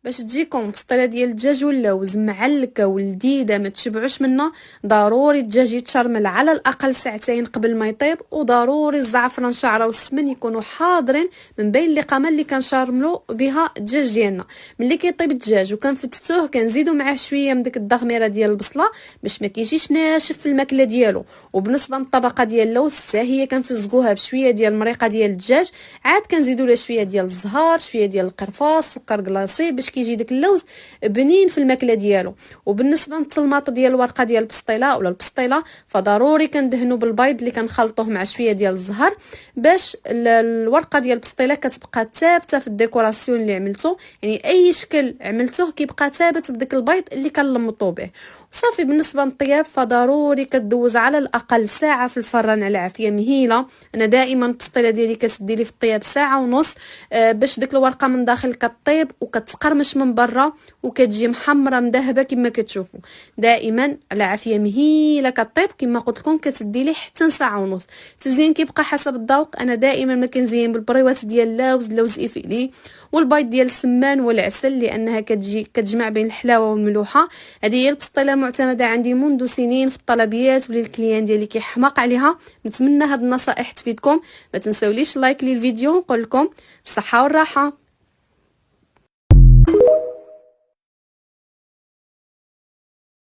باش تجيكم بسطيله ديال الدجاج واللوز معلكه ولذيذه ما تشبعوش منها، ضروري الدجاج يتشرمل على الاقل ساعتين قبل ما يطيب، وضروري الزعفران شعره والسمن يكونوا حاضرين من بين اللقامه اللي كنشرملوا بها الدجاج ديالنا. ملي كيطيب الدجاج وكنفتتوه كنزيدوا معاه شويه من ديك الدغميره ديال البصله باش ما كيجيش ناشف في الماكله ديالو. وبالنسبه للطبقه ديال اللوز حتى هي كنفزقوها بشويه ديال المريقه ديال الدجاج، عاد كنزيدوا لها شويه ديال الزهر، شويه ديال القرفاص، سكر كلاصي باش كيجي داك اللوز بنين في الماكله ديالو. وبالنسبه للطلماط ديال الورقه ديال البسطيله ولا البسطيله فضروري كندهنوا بالبيض اللي كنخلطوه مع شويه ديال الزهر باش الورقه ديال البسطيله كتبقى ثابته في الديكوراسيون اللي عملته، يعني اي شكل عملته كيبقى ثابت بداك البيض اللي كنلمطو به. صافي بالنسبه للطياب فضروري كدوز على الاقل ساعه في الفران على عافيه مهيله. انا دائما البسطيله ديالي كتدي لي في الطياب ساعه ونص باش ديك الورقه من داخل كطيب وكتقرمش من برا وكتجي محمره مذهبه كما كتشوفوا. دائما على عافيه مهيله كطيب كما قلت لكم كتدي لي حتى ساعه ونص. التزيين كيبقى حسب الذوق، انا دائما ما كنزين بالبريوات ديال اللوز، لوز افيلي والبيض ديال السمان والعسل لانها كتجمع بين الحلاوه والملوحه. هذه هي البسطيله معتمده عندي منذ سنين في الطلبيات ولي الكليان ديالي كيحماق عليها. نتمنى هاد النصائح تفيدكم، ما تنساوليش لايك للفيديو، نقول لكم بالصحه والراحه.